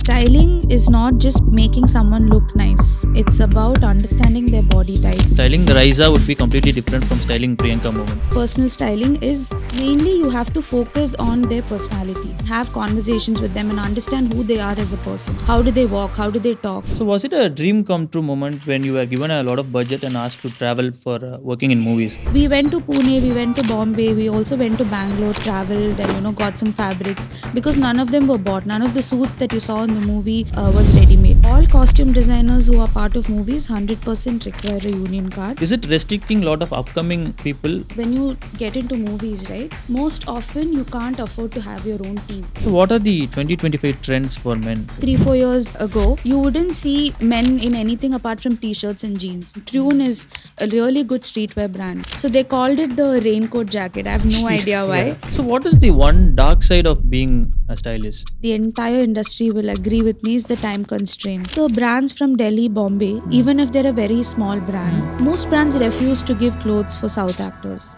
Styling is not just making someone look nice. It's about understanding their body type. Styling Raiza would be completely different from styling Priyanka Mohan. Personal styling is mainly you have to focus on their personality. Have conversations with them and understand who they are as a person. How do they walk? How do they talk? So was it a dream come true moment when you were given a lot of budget and asked to travel for working in movies? We went to Pune, we went to Bombay, we also went to Bangalore, traveled and got some fabrics because none of them were bought. None of the suits that you saw in the movie was ready-made. All costume designers who are part of movies 100% require a union card. Is it restricting a lot of upcoming people? When you get into movies, right, most often you can't afford to have your own team. So what are the 2025 trends for men? 3-4 years ago, you wouldn't see men in anything apart from t-shirts and jeans. Trune is a really good streetwear brand. So they called it the raincoat jacket. I have no idea why. Yeah. So what is the one dark side of being a stylist? The entire industry will agree with me is the time constraint. So brands from Delhi, Bombay, even if they're a very small brand, most brands refuse to give clothes for South actors.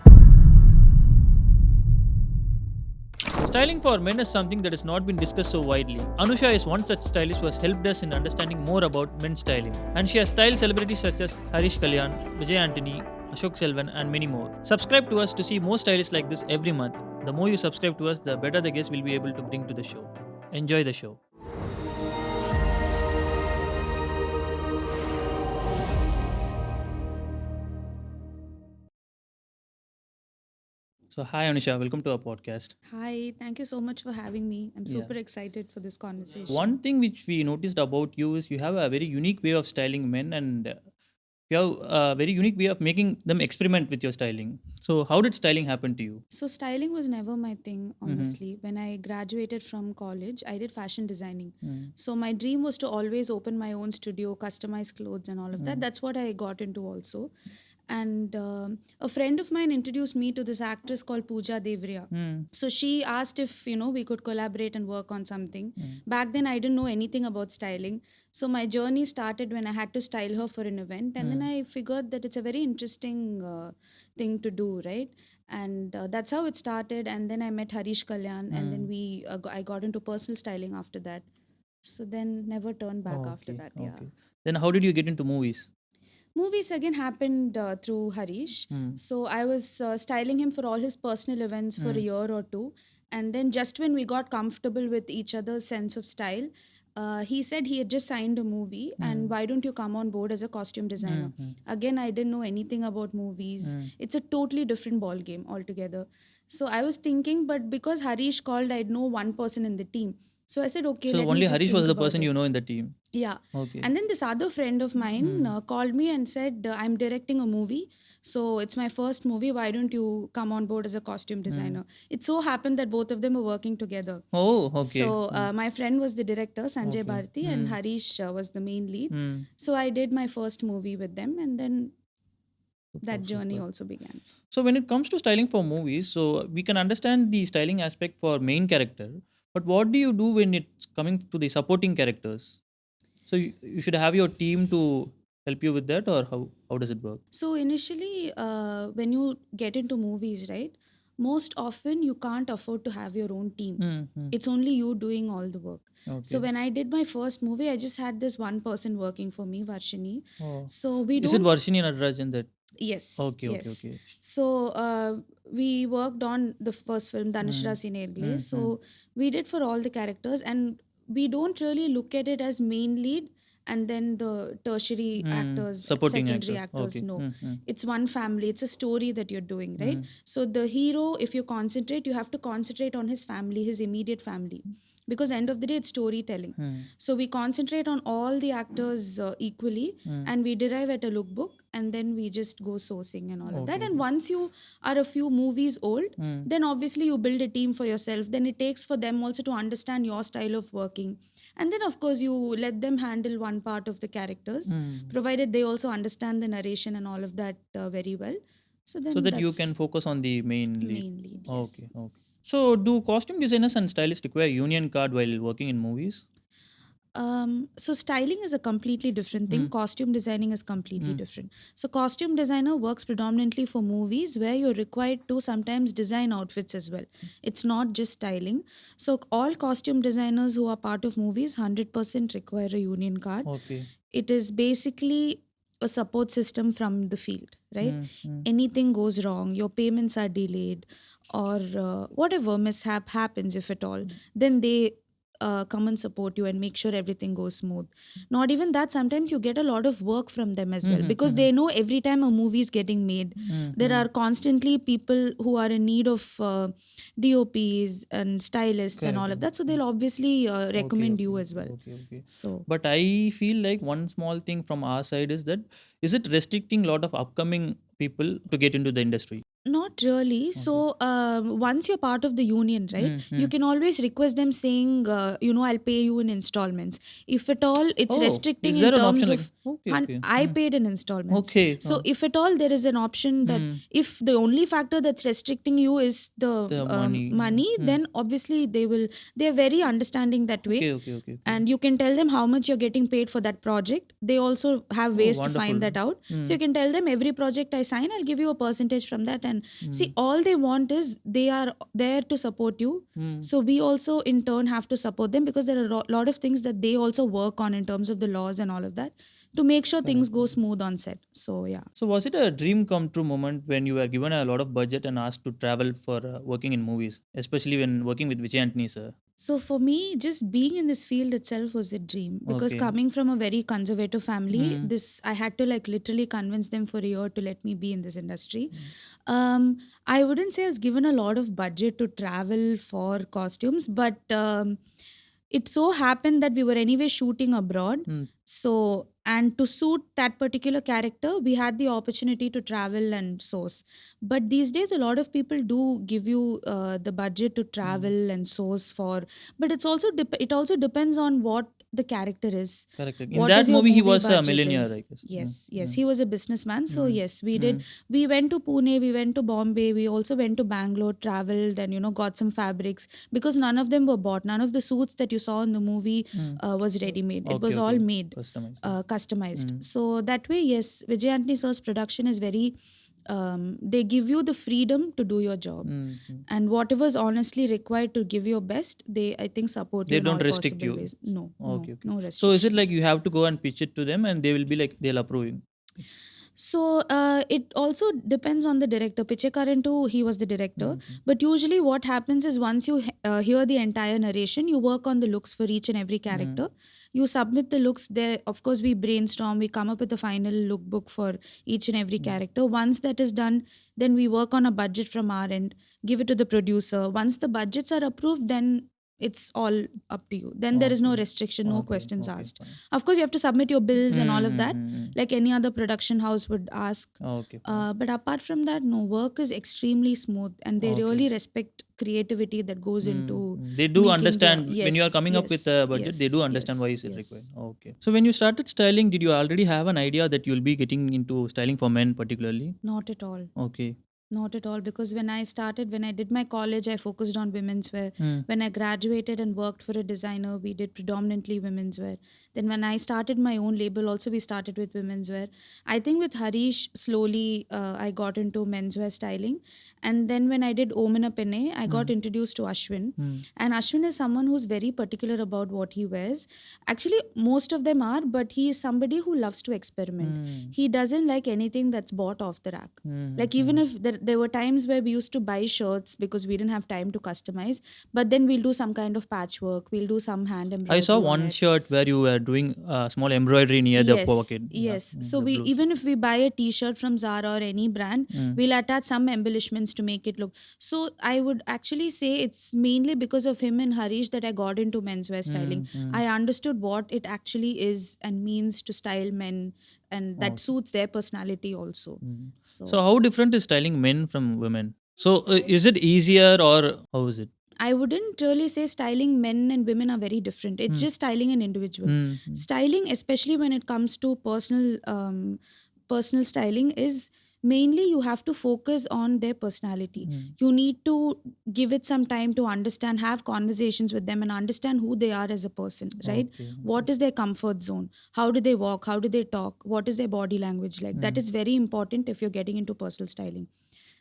Styling for men is something that has not been discussed so widely. Anusha is one such stylist who has helped us in understanding more about men's styling. And she has styled celebrities such as Harish Kalyan, Vijay Antony, Ashok Selvan and many more. Subscribe to us to see more stylists like this every month. The more you subscribe to us, the better the guests we'll be able to bring to the show. Enjoy the show. So hi Anusha, welcome to our podcast. Hi, thank you so much for having me. I'm super excited for this conversation. One thing which we noticed about you is you have a very unique way of styling men and you have a very unique way of making them experiment with your styling. So how did styling happen to you? So styling was never my thing, honestly. When I graduated from college, I did fashion designing. So my dream was to always open my own studio, customize clothes and all of that. That's what I got into also. And a friend of mine introduced me to this actress called Pooja Devriya. So she asked if we could collaborate and work on something. Back then I didn't know anything about styling. So my journey started when I had to style her for an event, and then I figured that it's a very interesting thing to do, right? And that's how it started. And then I met Harish Kalyan, and then I got into personal styling after that. So then never turned back after that. Yeah. Then how did you get into movies? Movies again happened through Harish. So I was styling him for all his personal events for a year or two. And then just when we got comfortable with each other's sense of style, he said he had just signed a movie and why don't you come on board as a costume designer? Again, I didn't know anything about movies. It's a totally different ball game altogether. So I was thinking, but because Harish called, I'd know one person in the team. So I said, okay, So let me only just Harish think was the about person it. you know in the team. Yeah. Okay. And then this other friend of mine called me and said, I'm directing a movie. So it's my first movie. Why don't you come on board as a costume designer? It so happened that both of them were working together. Oh, okay. So my friend was the director, Sanjay Bharati, and Harish was the main lead. So I did my first movie with them, and then that journey also began. So when it comes to styling for movies, so we can understand the styling aspect for main character, but what do you do when it's coming to the supporting characters? So you should have your team to help you with that, or how does it work? So initially, when you get into movies, right, most often you can't afford to have your own team. It's only you doing all the work. So when I did my first movie, I just had this one person working for me, Varshini. Oh. So we Is don't. it Varshini Natarajan that? Yes. Okay, yes. okay. So we worked on the first film, Anusha Sinegle. So we did for all the characters, and we don't really look at it as main lead and then the tertiary actors, Supporting secondary actor. actors. Okay. No, it's one family. It's a story that you're doing, right? So the hero, if you concentrate, you have to concentrate on his family, his immediate family. Because end of the day, it's storytelling. So we concentrate on all the actors equally, and we derive at a lookbook, and then we just go sourcing and all of that. And once you are a few movies old, then obviously you build a team for yourself. Then it takes for them also to understand your style of working. And then of course you let them handle one part of the characters, provided they also understand the narration and all of that very well. So then you can focus on the main lead. Main lead, yes. Okay. So do costume designers and stylists require union card while working in movies? So styling is a completely different thing. Costume designing is completely different. So costume designer works predominantly for movies where you're required to sometimes design outfits as well. It's not just styling. So all costume designers who are part of movies 100% require a union card. Okay. It is basically a support system from the field, right? Anything goes wrong, your payments are delayed, or whatever mishap happens, if at all, then they come and support you and make sure everything goes smooth. Not even that, sometimes you get a lot of work from them as well, because they know every time a movie is getting made, there are constantly people who are in need of DOPs and stylists and all of that, so they'll obviously recommend you as well. Okay. So But I feel like one small thing from our side is that, is it restricting a lot of upcoming people to get into the industry? not really. So once you're part of the union, right, you can always request them saying, I'll pay you in installments. If at all it's Oh, restricting is in there an terms option of, okay. I paid in installments. Okay. So if at all there is an option that if the only factor that's restricting you is the The money. money, then obviously they're very understanding that way. Okay. And you can tell them how much you're getting paid for that project. They also have ways to find that out. So you can tell them every project I sign, I'll give you a percentage from that. And see, all they want is they are there to support you. So we also in turn have to support them, because there are a lot of things that they also work on in terms of the laws and all of that, to make sure things go smooth on set. So yeah. So was it a dream come true moment when you were given a lot of budget and asked to travel for working in movies, especially when working with Vijay Antony, sir? So for me, just being in this field itself was a dream, because Okay. coming from a very conservative family, this I had to like literally convince them for a year to let me be in this industry. I wouldn't say I was given a lot of budget to travel for costumes, but it so happened that we were anyway shooting abroad. So, and to suit that particular character, we had the opportunity to travel and source. But these days, a lot of people do give you the budget to travel and source for. But it also depends on what the character is. Correct. In What that is your movie, he was a budget millionaire, is. I guess. Yes, he was a businessman. So yes, we did. We went to Pune, we went to Bombay, we also went to Bangalore, traveled, and got some fabrics, because none of them were bought. None of the suits that you saw in the movie was ready made. It was all made, customized. So that way, yes, Vijay Antony sir's production is very. They give you the freedom to do your job, and whatever is honestly required to give your best, they I think support They you in don't all restrict possible you. ways. No, Okay. no restrictions. So is it like you have to go and pitch it to them and they will be like, they'll approve you? So it also depends on the director. Pichekarantu, he was the director. But usually what happens is once you hear the entire narration, you work on the looks for each and every character. You submit the looks there. Of course, we brainstorm, we come up with a final lookbook for each and every character. Once that is done, then we work on a budget from our end, give it to the producer. Once the budgets are approved, then it's all up to you. Then there is no restriction, no questions asked. Fine. Of course, you have to submit your bills and all of that, like any other production house would ask. Okay. But apart from that, no, work is extremely smooth, and they really respect creativity that goes into. They do making understand the- when you are yes, coming up with a yes, budget, they do yes, understand yes, why is it yes. required. Okay. So when you started styling, did you already have an idea that you'll be getting into styling for men particularly? Not at all. Okay. Not at all, because when I did my college, I focused on women's wear. When I graduated and worked for a designer, we did predominantly women's wear. Then when I started my own label, also we started with women's wear. I think with Harish, slowly I got into menswear styling. And then when I did Omina Penne, I got introduced to Ashwin. And Ashwin is someone who's very particular about what he wears. Actually, most of them are, but he is somebody who loves to experiment. He doesn't like anything that's bought off the rack. Like even if there were times where we used to buy shirts because we didn't have time to customize, but then we'll do some kind of patchwork, we'll do some hand embroidery. I saw on one it. shirt where you were doing a small embroidery near the pocket. Yes. Yeah, So the we blues. even if we buy a t-shirt from Zara or any brand, we'll attach some embellishments to make it look. So I would actually say it's mainly because of him and Harish that I got into menswear styling. I understood what it actually is and means to style men, and that suits their personality also. So how different is styling men from women? So is it easier or how is it? I wouldn't really say styling men and women are very different. It's just styling an individual. Styling, especially when it comes to personal styling, is mainly you have to focus on their personality. You need to give it some time to understand, have conversations with them and understand who they are as a person, right? Okay. What is their comfort zone? How do they walk? How do they talk? What is their body language like? That is very important if you're getting into personal styling.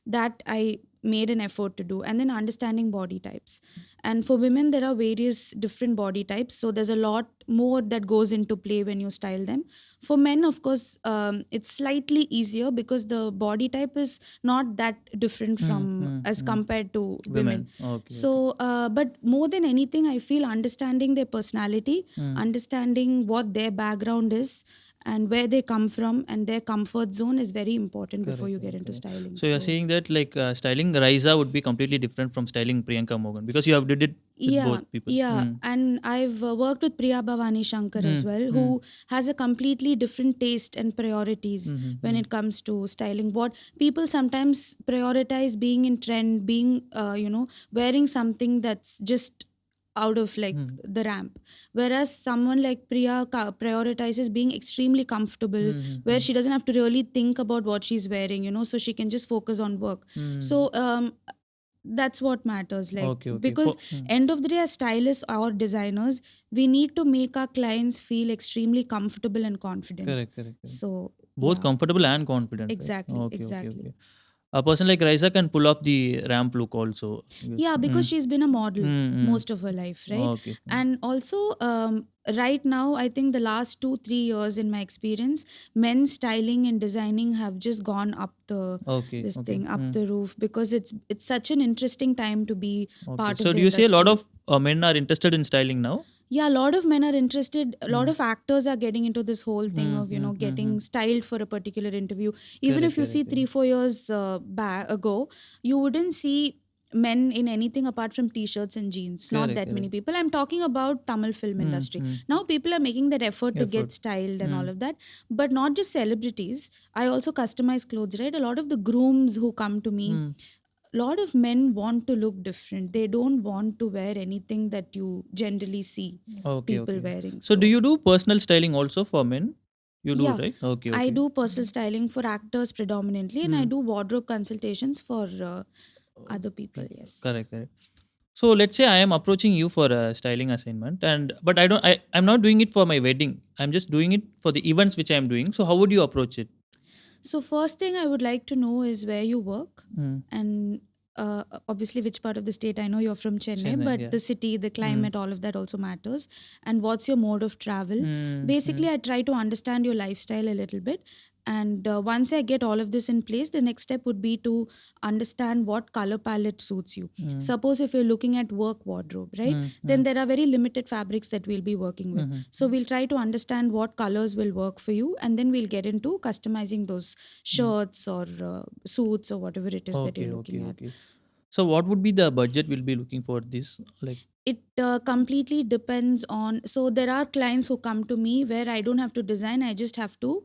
That I made an effort to do. And then understanding body types. And for women, there are various different body types. So there's a lot more that goes into play when you style them. For men, of course, it's slightly easier because the body type is not that different from as compared to women. Okay. So, but more than anything, I feel understanding their personality, understanding what their background is, and where they come from and their comfort zone is very important before you get into styling. So you're saying that like styling Raiza would be completely different from styling Priyanka Mohan because you have did it with both people. And I've worked with Priya, Bhavani, Shankar as well, who has a completely different taste and priorities when it comes to styling. What people sometimes prioritize being in trend, being wearing something that's just out of like the ramp, whereas someone like Priya prioritizes being extremely comfortable, where she doesn't have to really think about what she's wearing, so she can just focus on work. So that's what matters, like, Okay. because end of the day, as stylists or designers, we need to make our clients feel extremely comfortable and confident. Correct. So Both yeah, comfortable and confident. exactly, Right? Okay. exactly. A person like Raiza can pull off the ramp look also. Yeah, because she's been a model most of her life, right? Okay. And also, right now, I think the last 2-3 years, in my experience, men's styling and designing have just gone up the Okay. this thing up the roof, because it's such an interesting time to be part So of do the you say a lot industry. of men are interested in styling now? Yeah, a lot of men are interested. A lot of actors are getting into this whole thing of getting styled for a particular interview. Even if you see 3-4 years back ago, you wouldn't see men in anything apart from t-shirts and jeans. Not that many people. I'm talking about Tamil film industry. Now people are making that effort to get styled and all of that. But not just celebrities. I also customize clothes, right? A lot of the grooms who come to me, lot of men want to look different. They don't want to wear anything that you generally see people wearing. So do you do personal styling also for men? You do, Yeah, right? Okay. I do personal styling for actors predominantly, and I do wardrobe consultations for other people. Yes. Correct. So let's say I am approaching you for a styling assignment, and but I'm not doing it for my wedding. I'm just doing it for the events which I am doing. So how would you approach it? So first thing I would like to know is where you work, and obviously which part of the state. I know you're from Chennai, but the city, the climate, all of that also matters. And what's your mode of travel? Basically, I try to understand your lifestyle a little bit. And once I get all of this in place, the next step would be to understand what color palette suits you. Suppose if you're looking at work wardrobe, right? Then there are very limited fabrics that we'll be working with. So we'll try to understand what colors will work for you, and then we'll get into customizing those shirts or suits or whatever it is that you're looking at. So what would be the budget we'll be looking for this? Like It completely depends on. So there are clients who come to me where I don't have to design. I just have to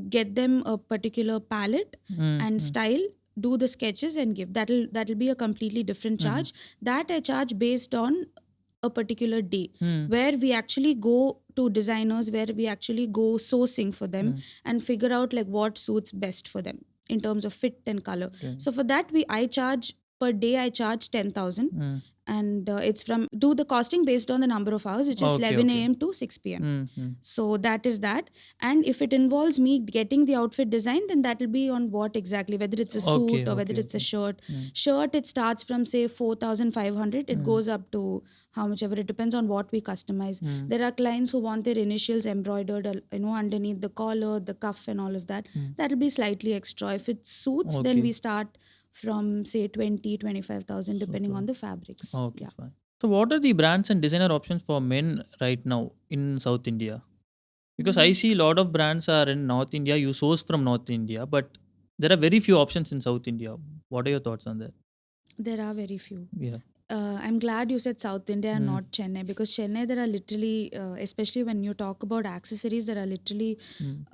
get them a particular palette and style, do the sketches and give. That'll be a completely different charge. That I charge based on a particular day, where we actually go to designers, where we actually go sourcing for them and figure out like what suits best for them in terms of fit and color. So for that, I charge per day. I charge 10,000, and it's from do the costing based on the number of hours, which is 11 a.m. to 6 p.m. So that is that. And if it involves me getting the outfit designed, then that will be on what exactly, whether it's a suit or whether it's a shirt. Shirt, it starts from say 4,500. It goes up to how much ever. It depends on what we customize. There are clients who want their initials embroidered, underneath the collar, the cuff, and all of that. That will be slightly extra. If it suits, then we start from say 20,000-25,000 depending on the fabrics. Okay, fine. So what are the brands and designer options for men right now in South India? Because I see a lot of brands are in North India. You source from North India, but there are very few options in South India. What are your thoughts on that? There are very few. Yeah. I'm glad you said South India and not Chennai, because Chennai there are literally, especially when you talk about accessories, there are literally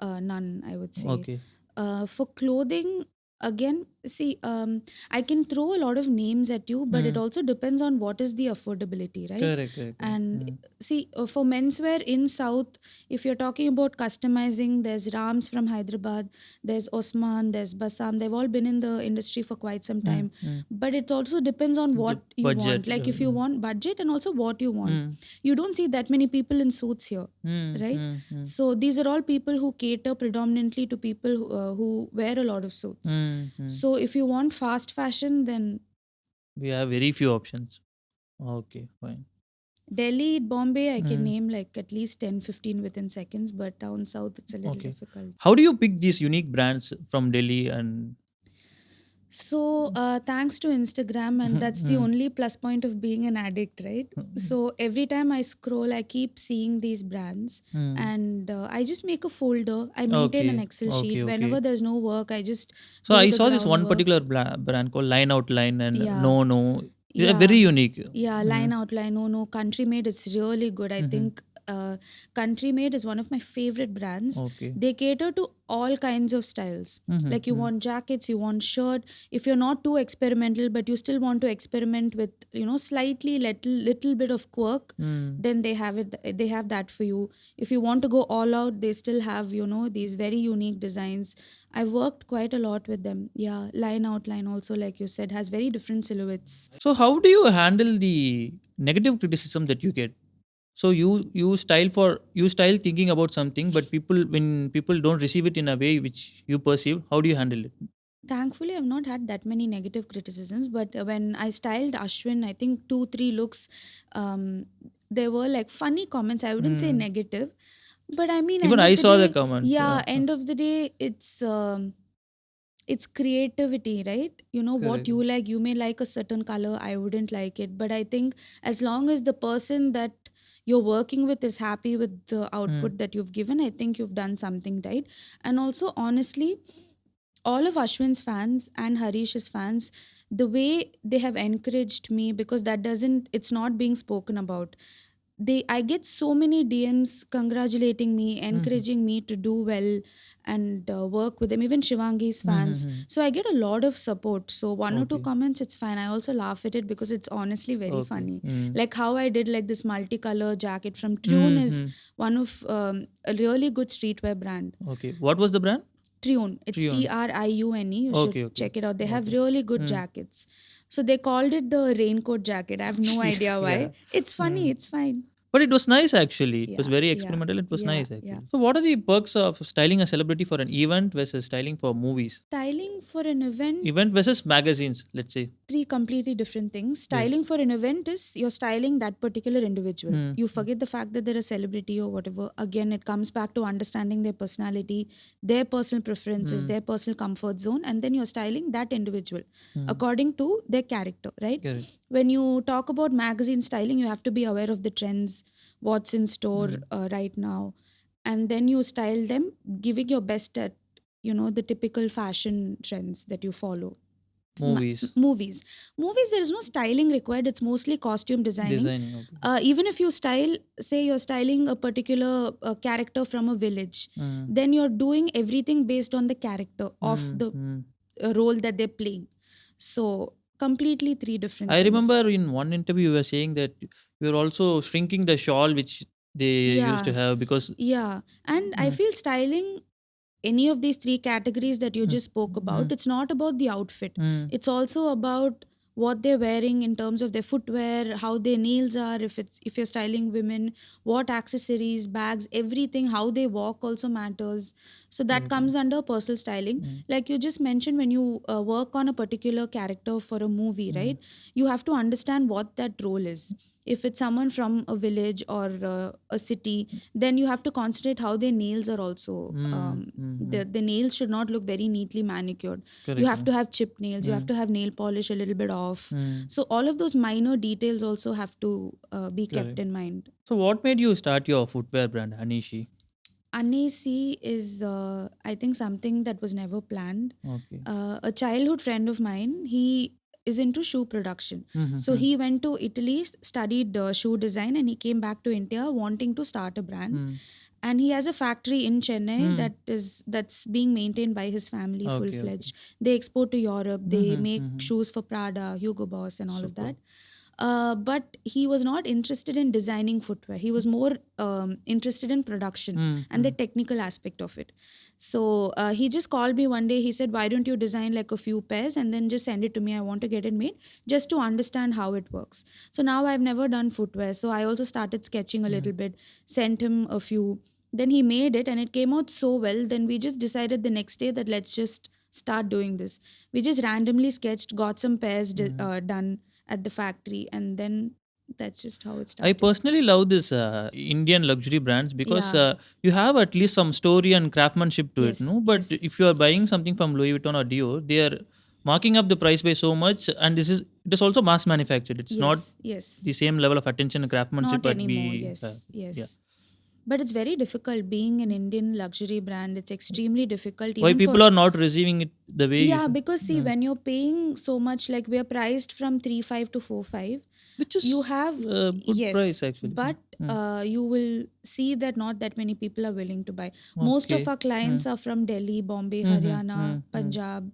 none, I would say. Okay. For clothing, again, see, I can throw a lot of names at you, but it also depends on what is the affordability, right? Correct. And see, for menswear in South, if you're talking about customizing, there's Rams from Hyderabad, there's Osman, there's Basam. They've all been in the industry for quite some time. But it also depends on what you budget want. Like if you level. want budget and also what you want. You don't see that many people in suits here, right? So these are all people who cater predominantly to people who wear a lot of suits. So if you want fast fashion, then We have very few options. Okay, fine. Delhi, Bombay, I can name like at least 10, 15 within seconds, but down south, it's a little Okay. difficult. How do you pick these unique brands from Delhi and So, thanks to Instagram, and that's the only plus point of being an addict, right? So, every time I scroll, I keep seeing these brands, and I just make a folder. I maintain an Okay, Excel sheet. okay. Whenever there's no work, I just So do I the saw this one groundwork. particular brand called Line Outline and Yeah. No. They are Yeah. very unique. Yeah, line outline. No, Country Made. It's really good. I think Country Made is one of my favorite brands. Okay. They cater to all kinds of styles. Like you want jackets, you want shirt. If you're not too experimental, but you still want to experiment with slightly little bit of quirk, then they have it. They have that for you. If you want to go all out, they still have these very unique designs. I've worked quite a lot with them. Yeah, line outline also, like you said, has very different silhouettes. So how do you handle the negative criticism that you get? So you style thinking about something, but when people don't receive it in a way which you perceive, how do you handle it? Thankfully, I've not had that many negative criticisms, but when I styled Ashwin, I think 2-3 looks, there were like funny comments. I wouldn't say negative, but I mean, Even end of I the saw the day, comments. yeah, end of the day, it's creativity, right? What Correct. you like, you may like a certain color, I wouldn't like it, but I think as long as the person that you're working with is happy with the output that you've given, I think you've done something right. And also, honestly, all of Ashwin's fans and Harish's fans, the way they have encouraged me, because it's not being spoken about. I get so many DMs congratulating me, encouraging me to do well and work with them, even Shivangi's fans. So I get a lot of support. So one or two Okay. comments, it's fine. I also laugh at it because it's honestly very Okay. funny. Like how I did like this multicolor jacket from Trune is one of a really good streetwear brand. Okay. What was the brand? Triune. It's Triune. Triune. You should Okay. check it out. They have really good jackets. So they called it the raincoat jacket. I have no idea why. Yeah. It's funny. It's fine. But it was nice actually. It was Yeah, very yeah, experimental. It was yeah, nice actually. yeah. So what are the perks of styling a celebrity for an event versus styling for movies? Styling for an event, Event versus magazines, let's say. three completely different things. Styling for an event is you're styling that particular individual. You forget the fact that they're a celebrity or whatever. Again, it comes back to understanding their personality, their personal preferences, their personal comfort zone, and then you're styling that individual according to their character, right? Correct. When you talk about magazine styling, you have to be aware of the trends, what's in store right now, and then you style them, giving your best at the typical fashion trends that you follow. Movies. Movies, there is no styling required. It's mostly costume designing. Designing. Okay. Even if you say you're styling a particular character from a village, then you're doing everything based on the character of the role that they're playing. So completely three different I things. remember in one interview you were saying that you were also shrinking the shawl which they used to Yeah. have because Yeah, and I feel styling any of these three categories that you just spoke about, it's not about the outfit. It's also about what they're wearing in terms of their footwear, how their nails are, if you're styling women, what accessories, bags, everything, how they walk also matters. So that comes under personal styling. Like you just mentioned, when you work on a particular character for a movie, right? You have to understand what that role is. If it's someone from a village or a city, then you have to concentrate how their nails are also. The nails should not look very neatly manicured. You have to have chipped nails. You have to have nail polish a little bit off. So all of those minor details also have to be kept in mind. So what made you start your footwear brand, Anesi? Anesi is, I think, something that was never planned. Okay. A childhood friend of mine, he is into shoe production. Mm-hmm. So he went to Italy, studied shoe design, and he came back to India wanting to start a brand. And he has a factory in Chennai that's being maintained by his family full Okay, okay. fledged. They export to Europe. They make Mm-hmm. shoes for Prada, Hugo Boss, and all of Super. that. But he was not interested in designing footwear. He was more interested in production and the technical aspect of it. So he just called me one day. He said, "Why don't you design like a few pairs and then just send it to me? I want to get it made just to understand how it works." So now I've never done footwear. So I also started sketching a little bit, sent him a few. Then he made it and it came out so well. Then we just decided the next day that let's just start doing this. We just randomly sketched, got some pairs done at the factory, and then that's just how it I started. personally love this Indian luxury brands because Yeah. you have at least some story and craftsmanship to it, Yes, no? But yes. if you are buying something from Louis Vuitton or Dior, they are marking up the price by so much, and it is also mass manufactured. It's not Yes, yes. the same level of attention and craftsmanship Not that anymore. we Yes, have. yes. Yeah. But it's very difficult being an Indian luxury brand. It's extremely difficult Why even people for are not receiving it the way you yeah, should? because see, when you're paying so much, like we are priced from 3.5 to 4.5, Which is you have a good price yes, actually. but you will see that not that many people are willing to buy. Most of Okay. our clients are from Delhi, Bombay, Haryana, Punjab,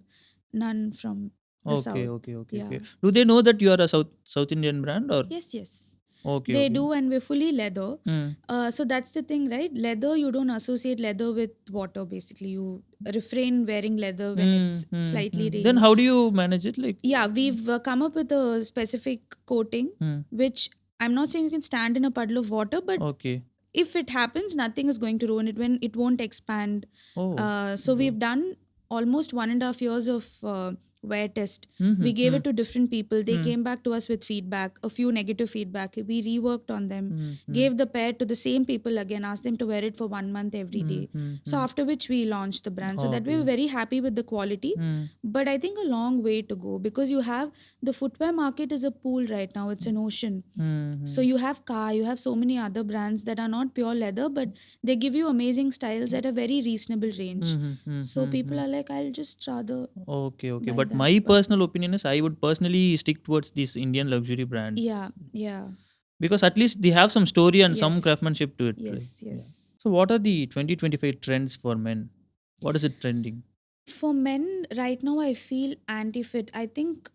none from the Okay, south. okay, okay, Yeah. okay. Do they know that you are a South Indian brand or? Yes, yes. Okay, They okay. do, and we're fully leather. Mm. So that's the thing, right? Leather, you don't associate leather with water, basically. You refrain wearing leather when it's slightly Then rainy. how do you manage it? Like, Yeah, we've come up with a specific coating, which I'm not saying you can stand in a puddle of water, but okay. if it happens, nothing is going to ruin it when it won't expand. Oh. So we've done almost 1.5 years of wear test. We gave it to different people. They came back to us with feedback, a few negative feedback. We reworked on them, gave the pair to the same people again, asked them to wear it for 1 month every day. So after which we launched the brand. So that we were very happy with the quality. But I think a long way to go because you have the footwear market is a pool right now. It's an ocean. So you have Ka, you have so many other brands that are not pure leather, but they give you amazing styles at a very reasonable range. So people are like, I'll just rather Okay, okay. buy But that. my personal opinion is I would personally stick towards these Indian luxury brands. Yeah, yeah. Because at least they have some story and some Yes. craftsmanship to it. Yes, Yeah. yes. So what are the 2025 trends for men? What is it trending? For men, right now, I feel anti-fit. I think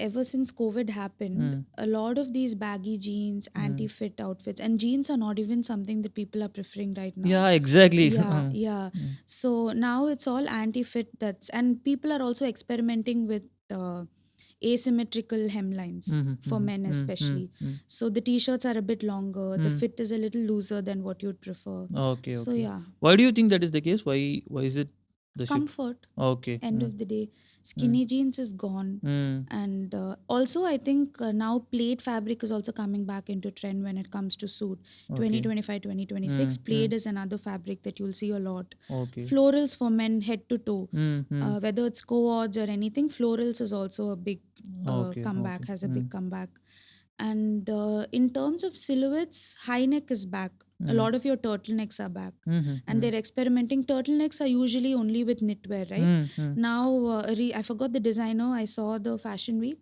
ever since COVID happened, a lot of these baggy jeans, anti-fit outfits, and jeans are not even something that people are preferring right now. Yeah, exactly. Yeah, yeah. So now it's all anti-fit. And people are also experimenting with asymmetrical hemlines for men especially. So the t-shirts are a bit longer. The fit is a little looser than what you'd prefer. Okay, So okay. yeah, Why do you think that is the case? Why is it the shift? comfort. Okay. End of the day, skinny jeans is gone. Mm. And also I think now plaid fabric is also coming back into trend when it comes to suit. 2025, 2026, plaid is another fabric that you'll see a lot. Okay. Florals for men head to toe, whether it's co-ords or anything, florals is also a big comeback, has a big comeback. And in terms of silhouettes, high neck is back. A lot of your turtlenecks are back. And they're experimenting. Turtlenecks are usually only with knitwear, right? Now, I forgot the designer. I saw the fashion week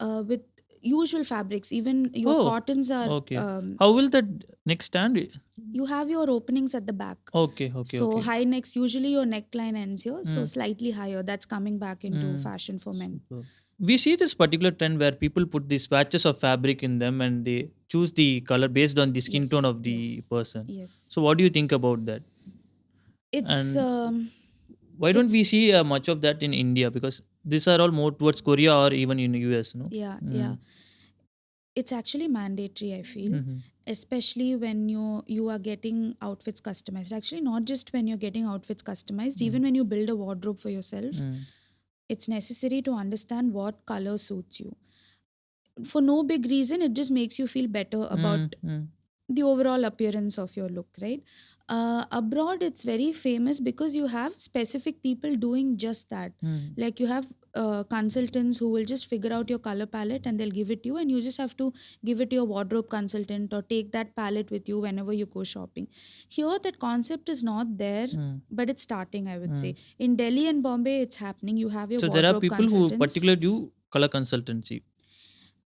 with usual fabrics. Even your cottons are... Okay. How will that neck stand? You have your openings at the back. Okay, okay, So okay. high necks, usually your neckline ends here. So slightly higher. That's coming back into fashion for men. We see this particular trend where people put these patches of fabric in them and they choose the color based on the skin tone of the person. Yes. So what do you think about that? It's... Why don't we see much of that in India? Because these are all more towards Korea or even in US, no? Yeah, yeah. It's actually mandatory, I feel. Especially when you are getting outfits customized. Actually, not just when you're getting outfits customized, even when you build a wardrobe for yourself, it's necessary to understand what color suits you. For no big reason, it just makes you feel better about the overall appearance of your look, right? Abroad, it's very famous because you have specific people doing just that. Like you have consultants who will just figure out your color palette and they'll give it to you, and you just have to give it to your wardrobe consultant or take that palette with you whenever you go shopping. Here, that concept is not there, but it's starting, I would say. In Delhi and Bombay, it's happening. You have your So wardrobe there are people who consultants. particularly do color consultancy?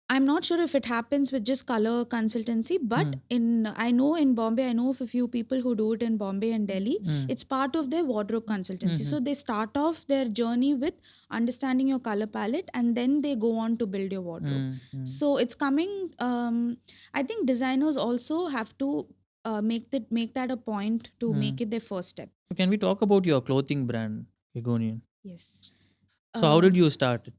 I'm not sure if it happens with just color consultancy, but I know in Bombay, I know of a few people who do it in Bombay and Delhi. It's part of their wardrobe consultancy. So they start off their journey with understanding your color palette, and then they go on to build your wardrobe. So it's coming. I think designers also have to make that a point to make it their first step. So can we talk about your clothing brand, Egonian? Yes. So how did you start it?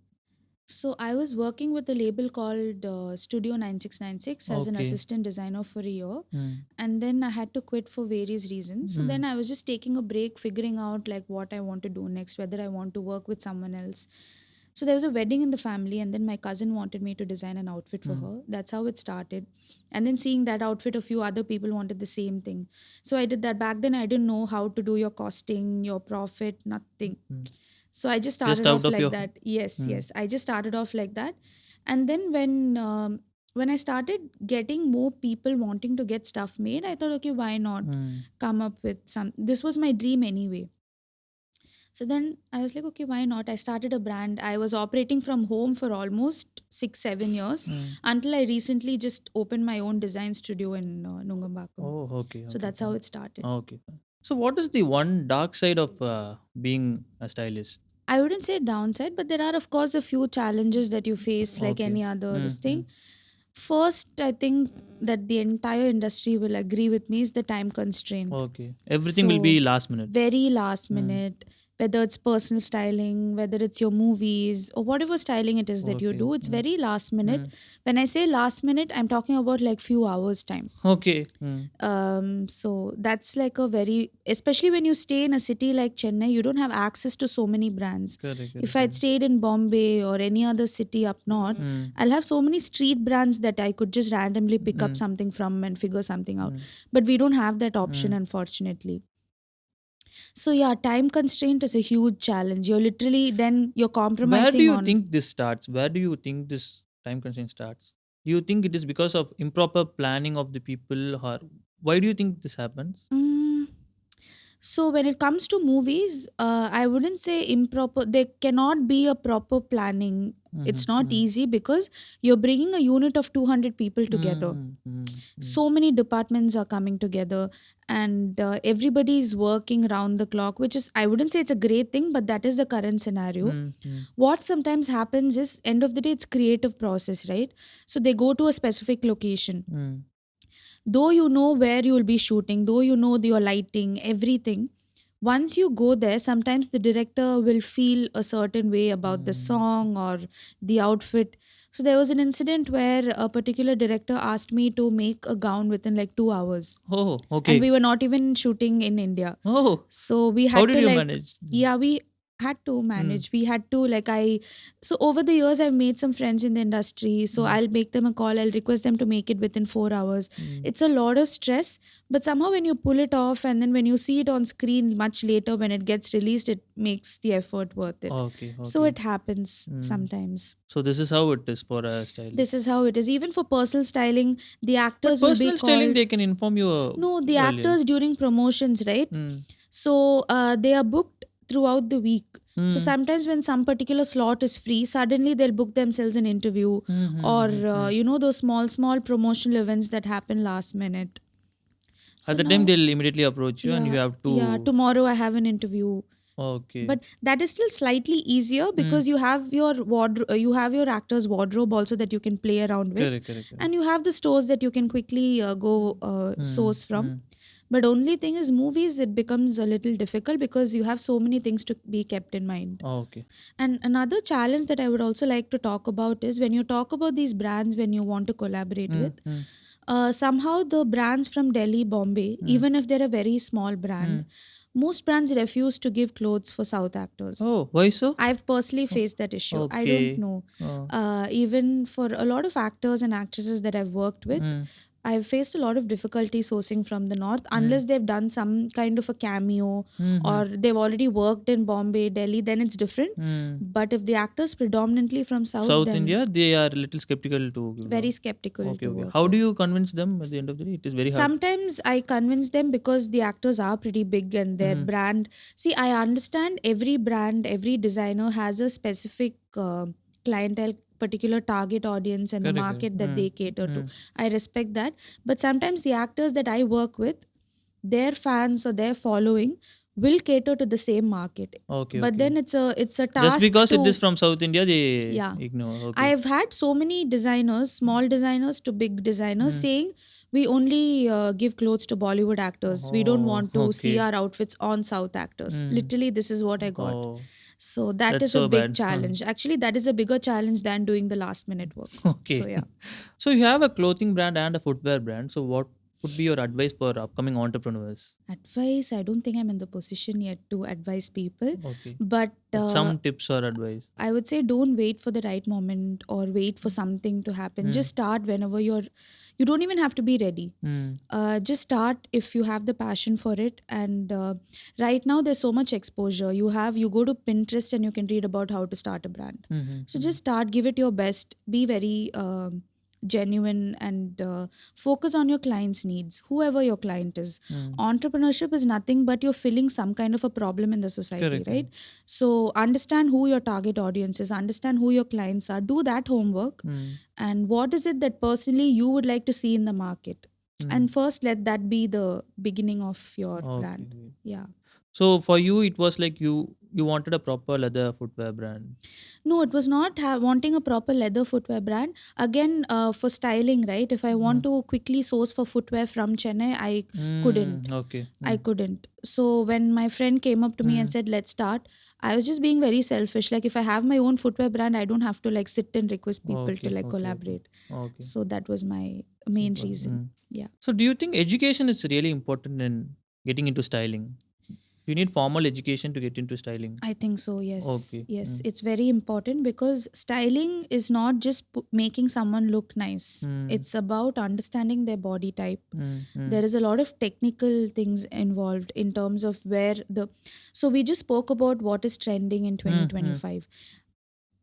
So I was working with a label called Studio 9696 as an Okay. assistant designer for a year, and then I had to quit for various reasons. So then I was just taking a break, figuring out like what I want to do next, whether I want to work with someone else. So there was a wedding in the family, and then my cousin wanted me to design an outfit for her. That's how it started. And then seeing that outfit, a few other people wanted the same thing. So I did that. Back then, I didn't know how to do your costing, your profit, nothing. So I just started out off of like your- that. Yes. I just started off like that. And then when I started getting more people wanting to get stuff made, I thought, okay, why not come up with some? This was my dream anyway. So then I was like, okay, why not? I started a brand. I was operating from home for almost 6-7 years until I recently just opened my own design studio in Nungambakam. Oh, okay. So that's how it started. Okay. So what is the one dark side of being a stylist? I wouldn't say downside, but there are, of course, a few challenges that you face like Okay. any other this thing. First, I think that the entire industry will agree with me is the time constraint. Okay. Everything will be last minute. Very last minute. Whether it's personal styling, whether it's your movies or whatever styling it is that you do, it's very last minute. When I say last minute, I'm talking about like few hours time. Okay. So that's like a very, especially when you stay in a city like Chennai, you don't have access to so many brands. Correct. If I'd stayed in Bombay or any other city up north, I'll have so many street brands that I could just randomly pick up something from and figure something out. But we don't have that option, unfortunately. So yeah, time constraint is a huge challenge. You're literally then you're compromising Where do you on. think this starts? Where do you think this time constraint starts? Do you think it is because of improper planning of the people, or why do you think this happens? So when it comes to movies, I wouldn't say improper. There cannot be a proper planning. It's not easy because you're bringing a unit of 200 people together. So many departments are coming together, and everybody is working around the clock, which is, I wouldn't say it's a great thing, but that is the current scenario. What sometimes happens is, end of the day, it's creative process, right? So they go to a specific location. Though you know where you will be shooting, though you know your lighting, everything, once you go there, sometimes the director will feel a certain way about the song or the outfit. So there was an incident where a particular director asked me to make a gown within like 2 hours. Oh, okay. And we were not even shooting in India. Oh, So we had how did to you like, manage? yeah, we had to manage. We had to so over the years I've made some friends in the industry. So I'll make them a call. I'll request them to make it within 4 hours. It's a lot of stress, but somehow when you pull it off and then when you see it on screen much later when it gets released, it makes the effort worth it. Okay. So it happens sometimes. So this is how it is for a stylist. This is how it is. Even for personal styling, the actors will be Personal called. styling, they can inform you. No, the earlier. actors during promotions, right? So they are booked throughout the week. So sometimes when some particular slot is free, suddenly they'll book themselves an interview or those small promotional events that happen last minute. So At the time, they'll immediately approach you, and you have to. Yeah, tomorrow I have an interview. Okay. But that is still slightly easier because you have your wardrobe, you have your actor's wardrobe also that you can play around with, Correct. and you have the stores that you can quickly go source from. But only thing is movies, it becomes a little difficult because you have so many things to be kept in mind. Okay. And another challenge that I would also like to talk about is when you talk about these brands when you want to collaborate with, somehow the brands from Delhi, Bombay, even if they're a very small brand, most brands refuse to give clothes for South actors. Oh, why so? I've personally faced that issue. I Okay. don't know. Even for a lot of actors and actresses that I've worked with, I've faced a lot of difficulty sourcing from the north unless they've done some kind of a cameo or they've already worked in Bombay, Delhi, then it's different. But if the actor's predominantly from South then India, they are a little skeptical to. very skeptical Okay. to Okay. work How with. do you convince them at the end of the day? It is very hard. Sometimes I convince them because the actors are pretty big and their brand. See, I understand every brand, every designer has a specific clientele, particular target audience, and the Correct, market correct. that they cater to. I respect that. But sometimes the actors that I work with, their fans or their following will cater to the same market. Okay, But okay. then it's a Just task because it to, is from South India, they yeah. ignore. Okay. I have had so many designers, small designers to big designers, saying we only give clothes to Bollywood actors. We don't Oh, want to see okay. our outfits on South actors. Literally, this is what I got. Oh, So that that's is a so big bad. challenge. Actually, that is a bigger challenge than doing the last minute work. Okay. So yeah. So you have a clothing brand and a footwear brand. So what would be your advice for upcoming entrepreneurs? Advice, I don't think I'm in the position yet to advise people. Okay. But Some tips or advice. I would say don't wait for the right moment or wait for something to happen. Just start whenever you don't even have to be ready. Just start if you have the passion for it. And right now there's so much exposure. You go to Pinterest and you can read about how to start a brand. So just start, give it your best, be very genuine, and focus on your client's needs, whoever your client is. Entrepreneurship is nothing but you're filling some kind of a problem in the society, Correct. right? So understand who your target audience is, understand who your clients are, do that homework, and what is it that personally you would like to see in the market. And first let that be the beginning of your brand. Okay. Yeah. So for you, it was like you wanted a proper leather footwear brand. No, it was not wanting a proper leather footwear brand. Again, for styling, right? If I want to quickly source for footwear from Chennai, I couldn't. Okay. I couldn't. So when my friend came up to me and said, let's start, I was just being very selfish. Like if I have my own footwear brand, I don't have to like sit and request people to Okay. like Okay. collaborate. Okay. So that was my main reason. Yeah. So do you think education is really important in getting into styling? Do you need formal education to get into styling? I think so, yes. Okay. Yes, it's very important because styling is not just making someone look nice. It's about understanding their body type. There is a lot of technical things involved in terms of where the. So we just spoke about what is trending in 2025.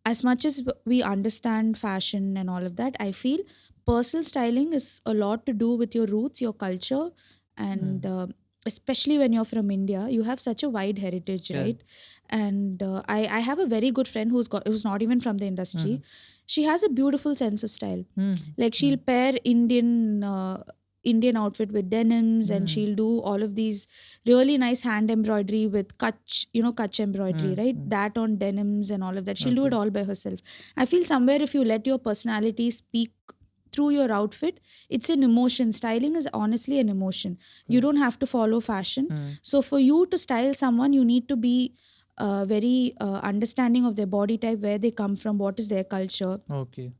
As much as we understand fashion and all of that, I feel personal styling is a lot to do with your roots, your culture, and especially when you're from India, you have such a wide heritage, Yeah. right? And I have a very good friend who's not even from the industry. She has a beautiful sense of style. Like she'll pair Indian outfit with denims, and she'll do all of these really nice hand embroidery with kutch embroidery, right? That on denims and all of that. She'll do it all by herself. I feel somewhere if you let your personality speak through your outfit, it's an emotion. Styling is honestly an emotion. You don't have to follow fashion. So for you to style someone, you need to be very understanding of their body type, where they come from, what is their culture. Okay.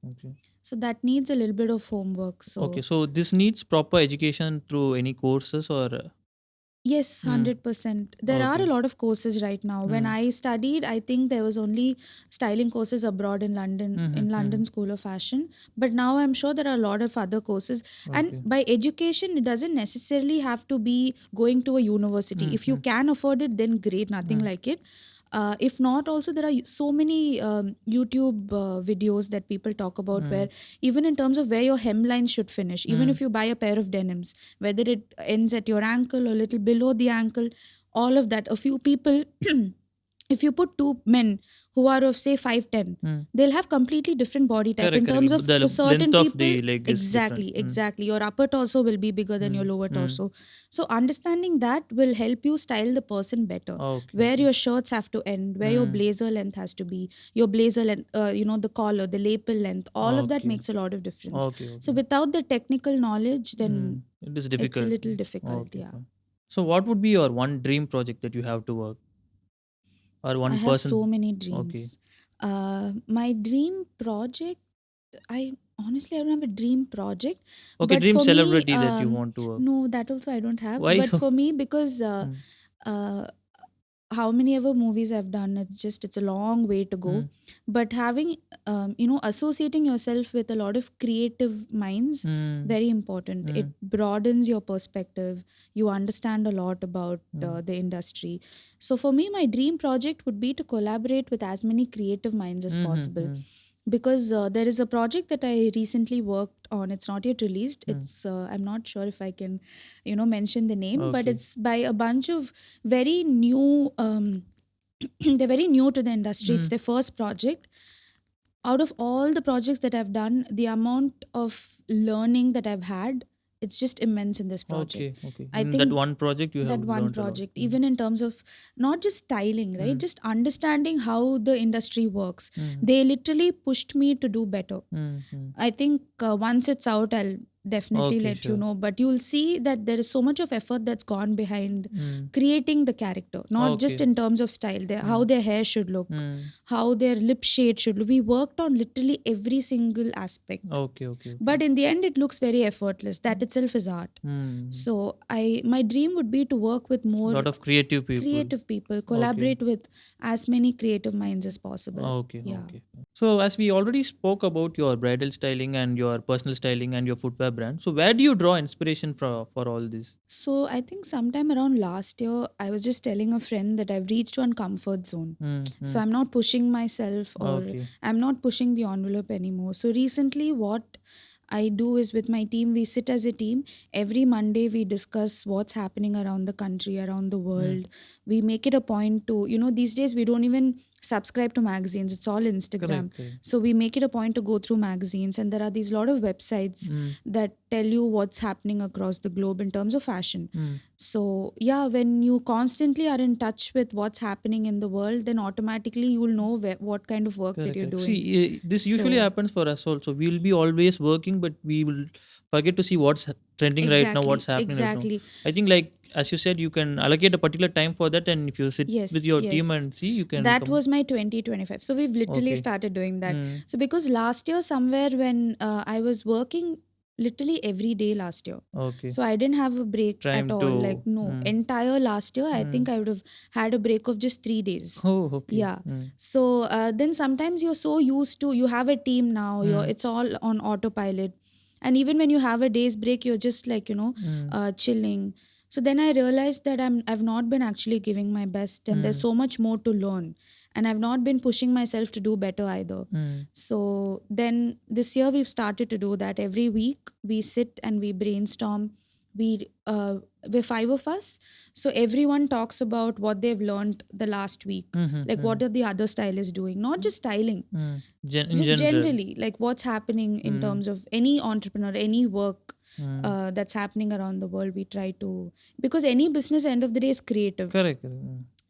So that needs a little bit of homework. So Okay. So this needs proper education through any courses or yes, 100%. There are a Okay. lot of courses right now. When I studied, I think there was only styling courses abroad in London, in London School of Fashion. But now I'm sure there are a lot of other courses. And by education, it doesn't necessarily have to be going to a university. If you can afford it, then great, nothing like it. If not, also there are so many YouTube videos that people talk about where even in terms of where your hemline should finish, even if you buy a pair of denims, whether it ends at your ankle or little below the ankle, all of that. A few people, if you put two men who are of say 5'10", they'll have completely different body type Correct, in terms correct. of The for certain length of people. the leg is Exactly, different. exactly. Your upper torso will be bigger than your lower torso. So understanding that will help you style the person better. Okay. Where your shirts have to end, where your blazer length has to be, your blazer length, the collar, the lapel length, all of that Okay. makes a lot of difference. Okay. So without the technical knowledge, then It is it's a difficult. little difficult. Okay, Yeah. fine. So what would be your one dream project that you have to work? Or I one have person? so many Okay. dreams. My dream project, I honestly I don't have a dream project. Okay, But dream for me, celebrity that you want to work. no, that also I don't have. Why But so? for me, because uh, how many ever movies I've done, it's a long way to go. But having associating yourself with a lot of creative minds, very important. It broadens your perspective. You understand a lot about the industry. So for me, my dream project would be to collaborate with as many creative minds as possible. Because there is a project that I recently worked on. It's not yet released. It's I'm not sure if I can, mention the name, but Okay. it's by a bunch of very new. They're very new to the industry. It's their first project. out of all the projects that I've done, the amount of learning that I've had, it's just immense in this project. Okay. I In that think one project, you have that one learned a lot. project, even in terms of not just styling, right? Just understanding how the industry works. They literally pushed me to do better. I think once it's out, I'll definitely Okay, let you sure. know. But you'll see that there is so much of effort that's gone behind creating the character, not just Okay. in terms of style, how their hair should look, how their lip shade should look. We worked on literally every single aspect. Okay. But in the end, it looks very effortless. That itself is art. So my dream would be to work with more Lot of creative people. collaborate with as many creative minds as possible. Okay. Yeah. So as we already spoke about your bridal styling and your personal styling and your footwear brand, so where do you draw inspiration for all this? So I think sometime around last year, I was just telling a friend that I've reached one comfort zone. So I'm not pushing myself or Okay. I'm not pushing the envelope anymore. So recently, what I do is with my team, we sit as a team. Every Monday, we discuss what's happening around the country, around the world. We make it a point to, these days we don't even subscribe to magazines. It's all Instagram. Correct. So we make it a point to go through magazines, and there are these lot of websites that tell you what's happening across the globe in terms of fashion. So yeah, when you constantly are in touch with what's happening in the world, then automatically you will know what kind of work that you're Correct. doing. See, this usually So- happens for us also. We will be always working, but we will forget to see what's trending right now, what's happening right now. Exactly. I think, like as you said, you can allocate a particular time for that, and if you sit Yes, with your team yes. and see, you can. That was my 2025. So we've literally Okay. started doing that. So because last year somewhere when I was working literally every day last year. Okay. So I didn't have a break Time at all. to- Like no, entire last year I think I would have had a break of just 3 days. Oh, okay. Yeah. So then sometimes you're so used to, you have a team now, it's all on autopilot. And even when you have a day's break, you're just like, chilling. So then I realized that I've not been actually giving my best, and there's so much more to learn. And I've not been pushing myself to do better either. So then this year we've started to do that. Every week we sit and we brainstorm. We're 5 of us. So everyone talks about what they've learned the last week. Like what are the other stylists doing? Not just styling. In Just general. generally, like what's happening in terms of any entrepreneur, any work that's happening around the world. We try to, because any business end of the day is creative. Correct.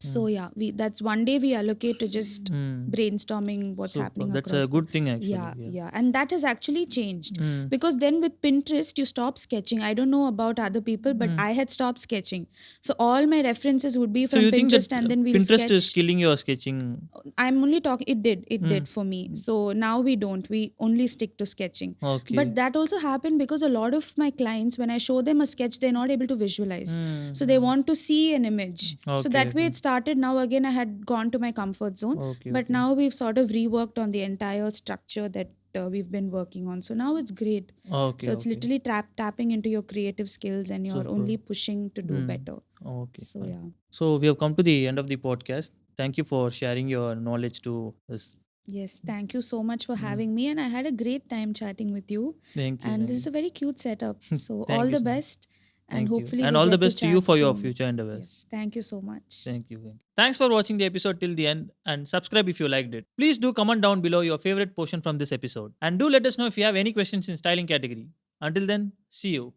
So yeah, that's one day we allocate to just brainstorming what's Super. happening That's across a good thing actually. yeah, and that has actually changed because then with Pinterest you stop sketching. I don't know about other people, but I had stopped sketching. So all my references would be So from you think Pinterest, that and then we'll Pinterest sketch. is killing your sketching? I'm only talking. It did for me. So now we don't. We only stick to sketching. Okay. But that also happened because a lot of my clients, when I show them a sketch, they're not able to visualize. So they want to see an image. So Okay, that way okay. it started. Now again, I had gone to my comfort zone. Okay, But now we've sort of reworked on the entire structure that we've been working on. So now it's great. Okay. So it's okay. literally tapping into your creative skills, and you're Super. only pushing to do better. Okay. So fine. yeah. So we have come to the end of the podcast. Thank you for sharing your knowledge to us. Yes, thank you so much for having me, and I had a great time chatting with you. Thank you. And thank this is you. a very cute setup. So Thank all you the so much. best, and Thank you. hopefully And we all the get to best to you chat for your soon. future endeavors. Yes, thank you so much. Thank you. Thanks for watching the episode till the end and subscribe if you liked it. Please do comment down below your favorite portion from this episode. And do let us know if you have any questions in styling category. Until then, see you.